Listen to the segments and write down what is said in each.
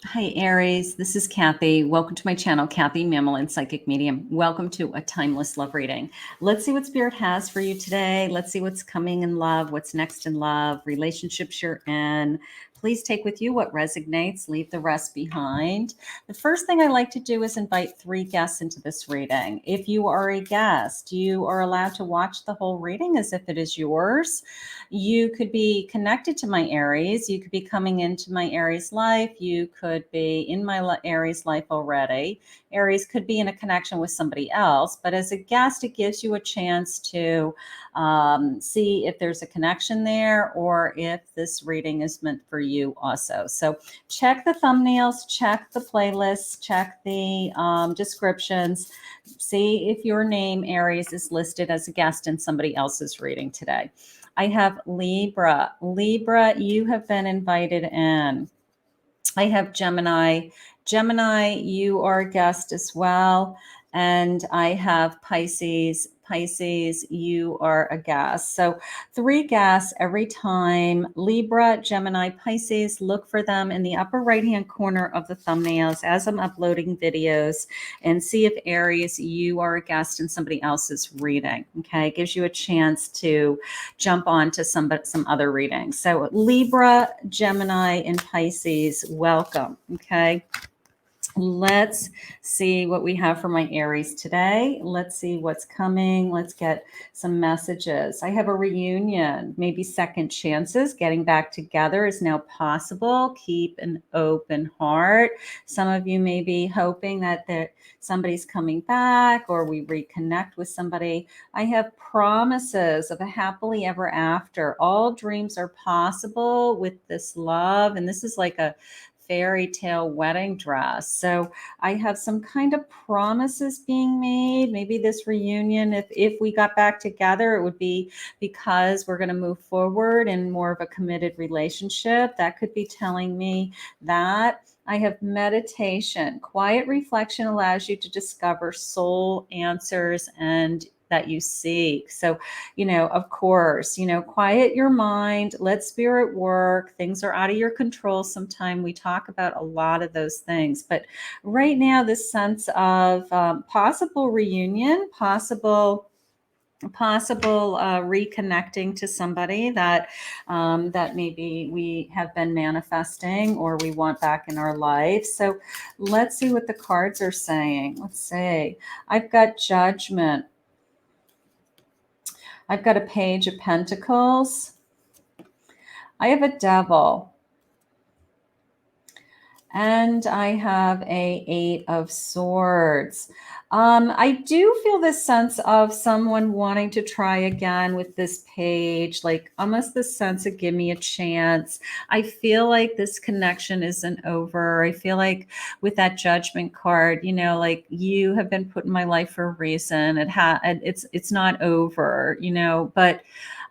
Hi, Aries. This is Kathy. Welcome to my channel, Kathy Mamolen, Psychic Medium. Welcome to a timeless love reading. Let's see what Spirit has for you today. Let's see what's coming in love, what's next in love, relationships you're in. Please take with you what resonates, leave the rest behind. The first thing I like to do is invite 3 guests into this reading. If you are a guest, you are allowed to watch the whole reading as if it is yours. You could be connected to my Aries. You could be coming into my Aries life. You could be in my Aries life already. Aries could be in a connection with somebody else, but as a guest, it gives you a chance to see if there's a connection there or if this reading is meant for you also. So check the thumbnails, check the playlists, check the descriptions. See if your name, Aries, is listed as a guest in somebody else's reading today. I have Libra. Libra, you have been invited in. I have Gemini. Gemini, you are a guest as well. And I have Pisces. Pisces, you are a guest. So 3 guests every time. Libra, Gemini, Pisces, look for them in the upper right-hand corner of the thumbnails as I'm uploading videos, and see if Aries, you are a guest in somebody else's reading. Okay, it gives you a chance to jump on to some other readings. So Libra, Gemini, and Pisces, welcome. Okay. Let's see what we have for my Aries today. Let's see what's coming. Let's get some messages. I have a reunion, maybe second chances. Getting back together is now possible. Keep an open heart. Some of you may be hoping that somebody's coming back or we reconnect with somebody. I have promises of a happily ever after. All dreams are possible with this love. And this is like a fairy tale wedding dress. So I have some kind of promises being made. Maybe this reunion, if we got back together, it would be because we're going to move forward in more of a committed relationship. That could be telling me that. I have meditation. Quiet reflection allows you to discover soul answers and that you seek. So, of course, quiet your mind, let spirit work. Things are out of your control sometime. We talk about a lot of those things. But right now, this sense of possible reunion, possible reconnecting to somebody that maybe we have been manifesting or we want back in our life. So let's see what the cards are saying. Let's see. I've got Judgment. I've got a Page of Pentacles. I have a Devil. And I have a 8 of Swords. I do feel this sense of someone wanting to try again with this page, like almost this sense of give me a chance. I feel like this connection isn't over. I feel like with that Judgment card, like you have been put in my life for a reason. It's not over, but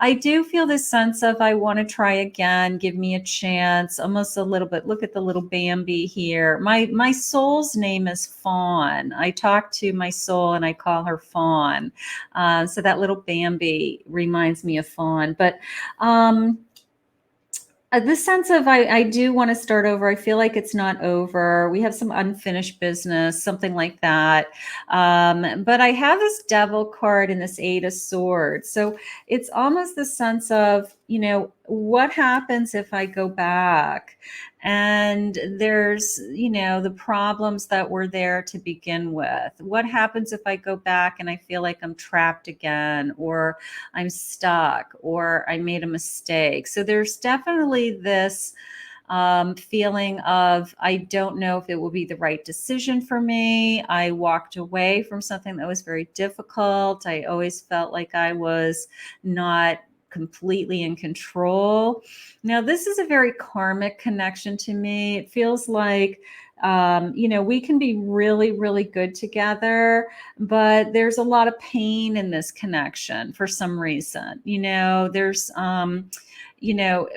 I do feel this sense of I want to try again, give me a chance, almost a little bit. Look at the little Bambi here. My soul's name is Fawn. I talk to my soul and I call her Fawn. So that little Bambi reminds me of Fawn. But the sense of I do want to start over. I feel like it's not over. We have some unfinished business, something like that. But I have this Devil card and this 8 of Swords. So it's almost the sense of, what happens if I go back? And there's, the problems that were there to begin with. What happens if I go back and I feel like I'm trapped again, or I'm stuck, or I made a mistake? So there's definitely this feeling of I don't know if it will be the right decision for me. I walked away from something that was very difficult. I always felt like I was not completely in control. Now, this is a very karmic connection to me. It feels like we can be really, really good together, but there's a lot of pain in this connection for some reason. There's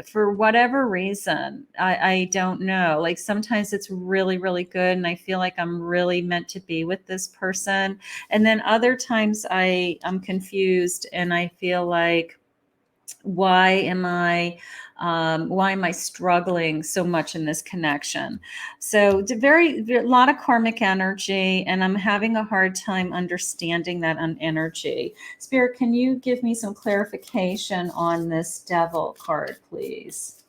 for whatever reason, I don't know. Like sometimes it's really, really good and I feel like I'm really meant to be with this person. And then other times I'm confused and I feel like Why am I struggling so much in this connection? So a lot of karmic energy, and I'm having a hard time understanding that energy. Spirit, can you give me some clarification on this devil card, please?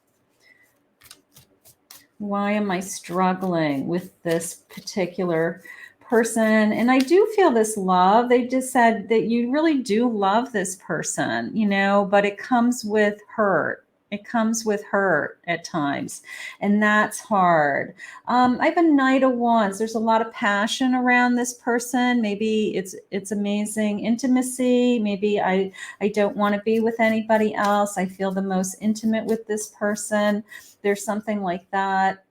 Why am I struggling with this particular person? And I do feel this love. They just said that you really do love this person, but it comes with hurt. It comes with hurt at times, and that's hard. I have a Knight of Wands. There's a lot of passion around this person. Maybe it's amazing intimacy. Maybe I don't want to be with anybody else. I feel the most intimate with this person. There's something like that.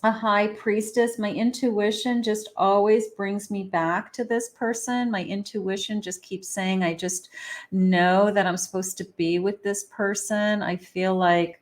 A High Priestess. My intuition just always brings me back to this person. My intuition just keeps saying, I just know that I'm supposed to be with this person. I feel like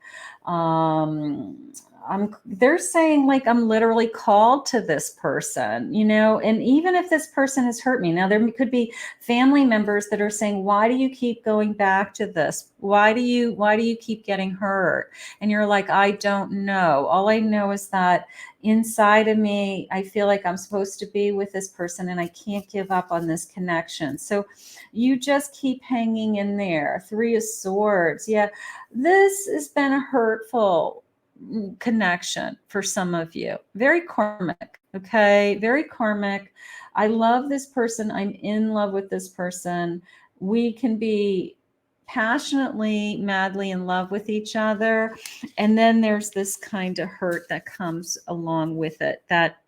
they're saying like I'm literally called to this person, and even if this person has hurt me. Now there could be family members that are saying, why do you keep going back to this? Why do you keep getting hurt? And you're like, I don't know. All I know is that inside of me, I feel like I'm supposed to be with this person and I can't give up on this connection. So you just keep hanging in there. Three of Swords. Yeah, this has been a hurtful connection for some of you. Very karmic. Okay. Very karmic. I love this person. I'm in love with this person. We can be passionately, madly in love with each other. And then there's this kind of hurt that comes along with it, that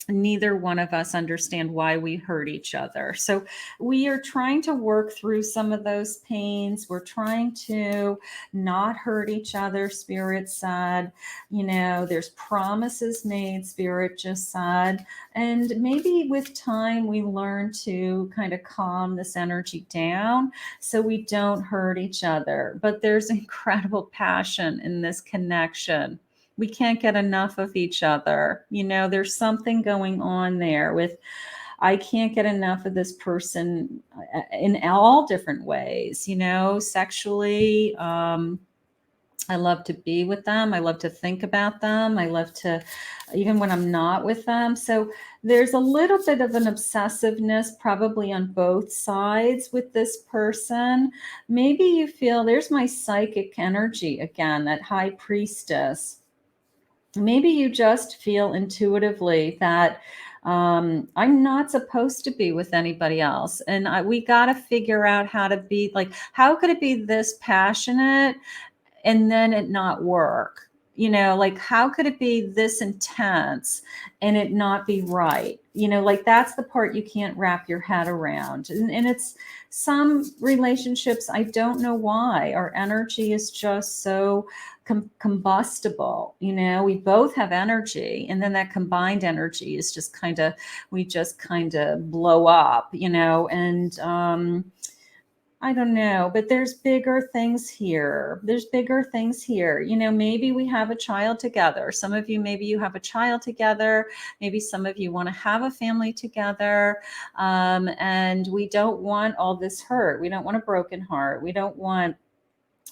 neither one of us understand why we hurt each other. So we are trying to work through some of those pains. We're trying to not hurt each other. Spirit said, there's promises made, Spirit just said. And maybe with time, we learn to kind of calm this energy down so we don't hurt each other. But there's incredible passion in this connection. We can't get enough of each other. There's something going on there with, I can't get enough of this person in all different ways, sexually. I love to be with them. I love to think about them. I love to, even when I'm not with them. So there's a little bit of an obsessiveness probably on both sides with this person. Maybe you feel, there's my psychic energy again, that High Priestess. Maybe you just feel intuitively that I'm not supposed to be with anybody else. And we got to figure out how to be like, how could it be this passionate and then it not work? Like how could it be this intense and it not be right? Like that's the part you can't wrap your head around. And it's some relationships, I don't know why. Our energy is just so combustible. We both have energy, and then that combined energy is just we just kind of blow up, and I don't know, but there's bigger things here. Maybe we have a child together. Some of you, maybe you have a child together. Maybe some of you want to have a family together. And we don't want all this hurt. We don't want a broken heart. We don't want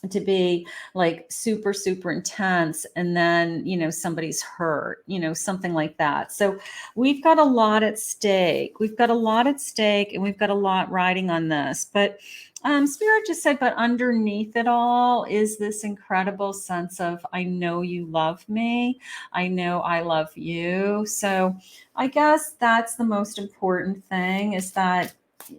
to be like super, super intense. And then, somebody's hurt, something like that. So we've got a lot at stake. And we've got a lot riding on this. But Spirit just said, but underneath it all is this incredible sense of, I know you love me. I know I love you. So I guess that's the most important thing, is that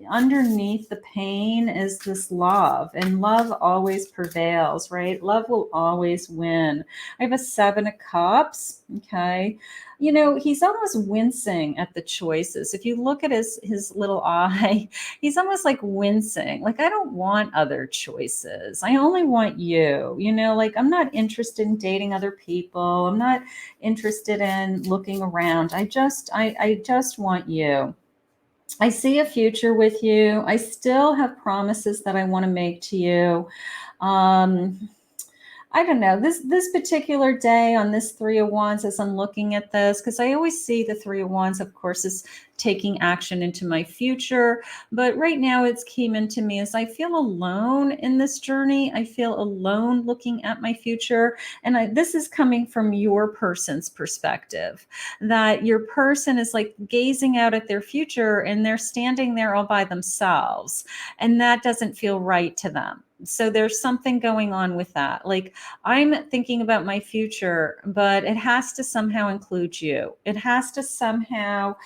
underneath the pain is this love, and love always prevails, right? Love will always win. I have a 7 of Cups. Okay. He's almost wincing at the choices. If you look at his little eye, he's almost like wincing. Like, I don't want other choices. I only want you, like I'm not interested in dating other people. I'm not interested in looking around. I just want you. I see a future with you. I still have promises that I want to make to you. I don't know, this particular day on this Three of Wands, as I'm looking at this, because I always see the Three of Wands, of course, as taking action into my future. But right now it's came into me as I feel alone in this journey. I feel alone looking at my future. And this is coming from your person's perspective, that your person is like gazing out at their future and they're standing there all by themselves. And that doesn't feel right to them. So there's something going on with that. Like, I'm thinking about my future, but it has to somehow include you. It has to somehow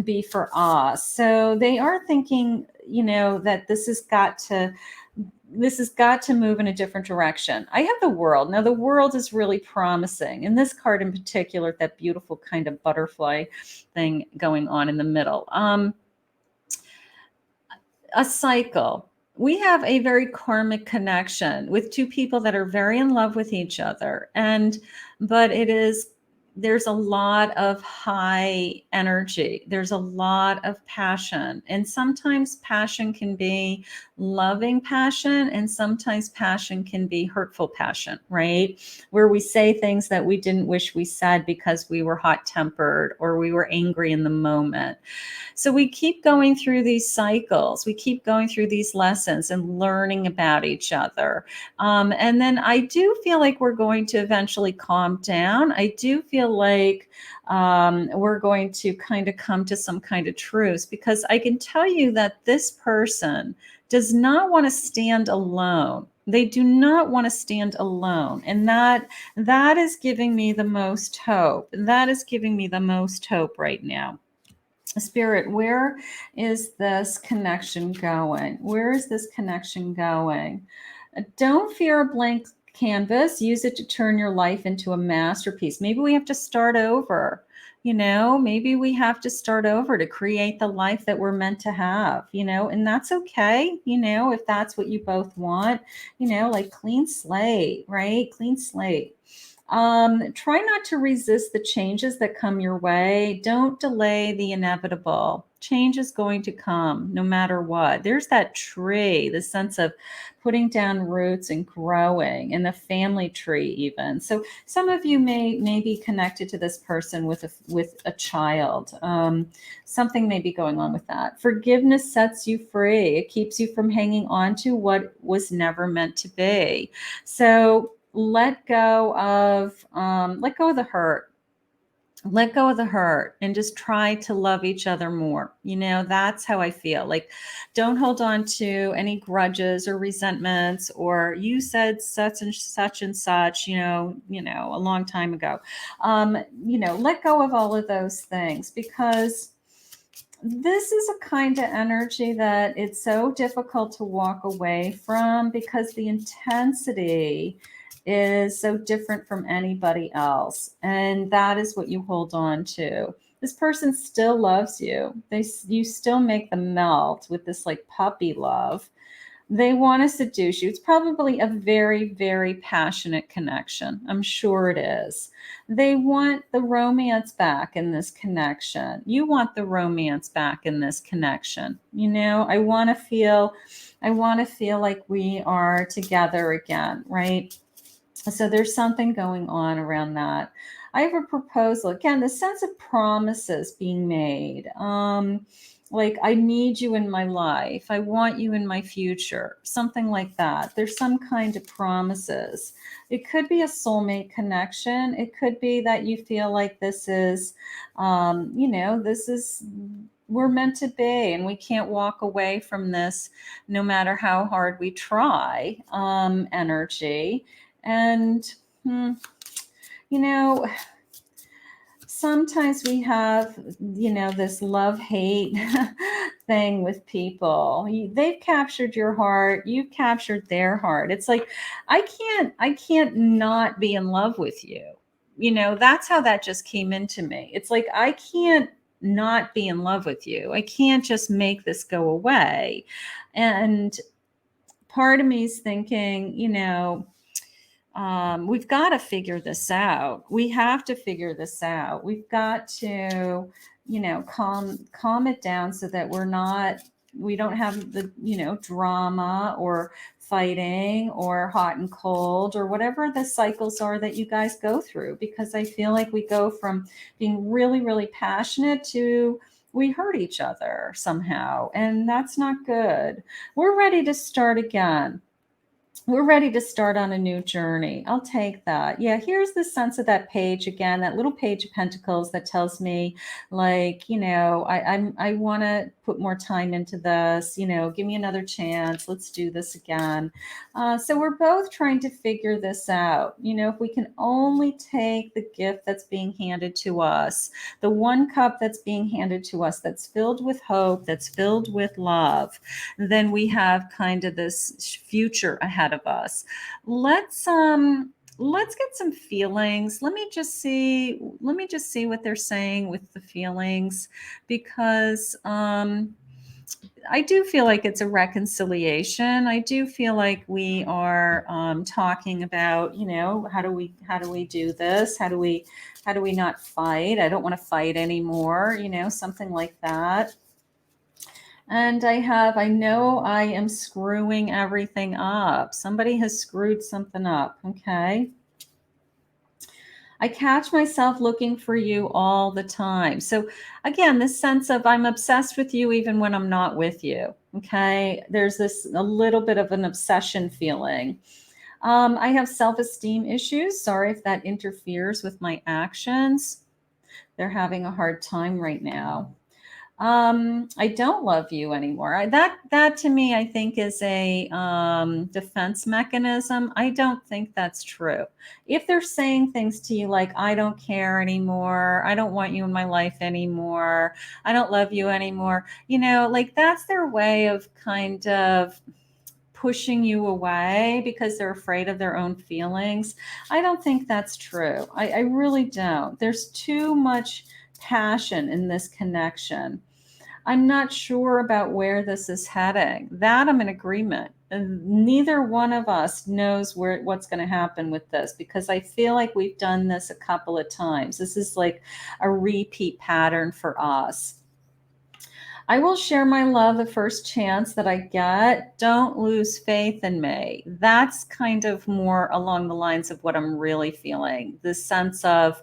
be for us. So they are thinking, that this has got to move in a different direction. I have the World. Now the World is really promising. And this card in particular, that beautiful kind of butterfly thing going on in the middle. A cycle. We have a very karmic connection with two people that are very in love with each other. But there's a lot of high energy. There's a lot of passion. And sometimes passion can be loving passion, and sometimes passion can be hurtful passion, right? Where we say things that we didn't wish we said because we were hot-tempered or we were angry in the moment. So we keep going through these cycles. We keep going through these lessons and learning about each other. And then I do feel like we're going to eventually calm down. I do feel like we're going to kind of come to some kind of truce, because I can tell you that this person does not want to stand alone. They do not want to stand alone. And that is giving me the most hope. That is giving me the most hope right now. Spirit, where is this connection going? Where is this connection going? Don't fear a blank canvas. Use it to turn your life into a masterpiece. Maybe we have to start over. Maybe we have to start over to create the life that we're meant to have, and that's okay, if that's what you both want, like clean slate, right? Clean slate. Try not to resist the changes that come your way. Don't delay the inevitable. Change is going to come no matter what. There's that tree, the sense of putting down roots and growing, and the family tree even. So some of you may be connected to this person with a child. Something may be going on with that. Forgiveness sets you free. It keeps you from hanging on to what was never meant to be. So let go of the hurt. Let go of the hurt and just try to love each other more. That's how I feel. Like, don't hold on to any grudges or resentments, or you said such and such and such, a long time ago. Let go of all of those things, because this is a kind of energy that it's so difficult to walk away from, because the intensity is so different from anybody else. And that is what you hold on to. This person still loves you. You still make them melt with this like puppy love. They want to seduce you. It's probably a very, very passionate connection. I'm sure it is. They want the romance back in this connection. You want the romance back in this connection. I want to feel like we are together again, right? So there's something going on around that. I have a proposal. Again, the sense of promises being made. Like, I need you in my life. I want you in my future. Something like that. There's some kind of promises. It could be a soulmate connection. It could be that you feel like this is, we're meant to be, and we can't walk away from this no matter how hard we try, energy. And, sometimes we have, this love-hate thing with people. They've captured your heart. You've captured their heart. It's like, I can't not be in love with you. That's how that just came into me. It's like, I can't not be in love with you. I can't just make this go away. And part of me is thinking, we've got to figure this out. We have to figure this out. We've got to, calm it down so that we're not we don't have the, drama or fighting or hot and cold or whatever the cycles are that you guys go through, because I feel like we go from being really, really passionate to we hurt each other somehow, and that's not good. We're ready to start again. We're ready to start on a new journey. I'll take that. Yeah, here's the sense of that page again, that little page of pentacles that tells me, like, I want to put more time into this. Give me another chance. Let's do this again. So we're both trying to figure this out. If we can only take the gift that's being handed to us, the one cup that's being handed to us, that's filled with hope, that's filled with love, then we have kind of this future ahead of us. Let's get some feelings. Let me just see what they're saying with the feelings, because I do feel like it's a reconciliation. I do feel like we are talking about, how do we do this? How do we not fight? I don't want to fight anymore, something like that. And I know I am screwing everything up. Somebody has screwed something up. Okay. I catch myself looking for you all the time. So again, this sense of I'm obsessed with you even when I'm not with you. Okay. There's a little bit of an obsession feeling. I have self-esteem issues. Sorry if that interferes with my actions. They're having a hard time right now. I don't love you anymore. That to me, I think, is a defense mechanism. I don't think that's true. If they're saying things to you like, I don't care anymore, I don't want you in my life anymore, I don't love you anymore, like that's their way of kind of pushing you away because they're afraid of their own feelings. I don't think that's true. I really don't. There's too much passion in this connection. I'm not sure about where this is heading. That I'm in agreement. And neither one of us knows what's going to happen with this, because I feel like we've done this a couple of times. This is like a repeat pattern for us. I will share my love the first chance that I get. Don't lose faith in me. That's kind of more along the lines of what I'm really feeling. The sense of,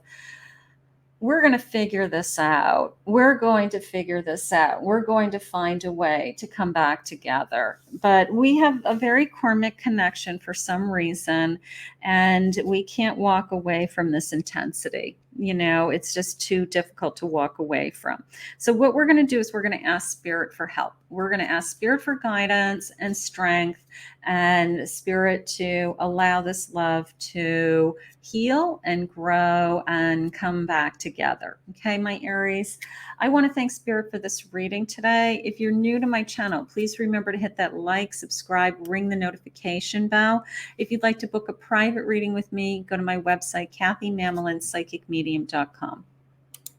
we're going to figure this out. We're going to figure this out. We're going to find a way to come back together. But we have a very karmic connection for some reason, and we can't walk away from this intensity. It's just too difficult to walk away from. So what we're going to do is we're going to ask Spirit for help. We're going to ask Spirit for guidance and strength, and Spirit to allow this love to heal and grow and come back together. Okay, my Aries, I want to thank Spirit for this reading today. If you're new to my channel, please remember to hit that like, subscribe, ring the notification bell. If you'd like to book a private reading with me, go to my website, KathyMamolenPsychicMedium.com.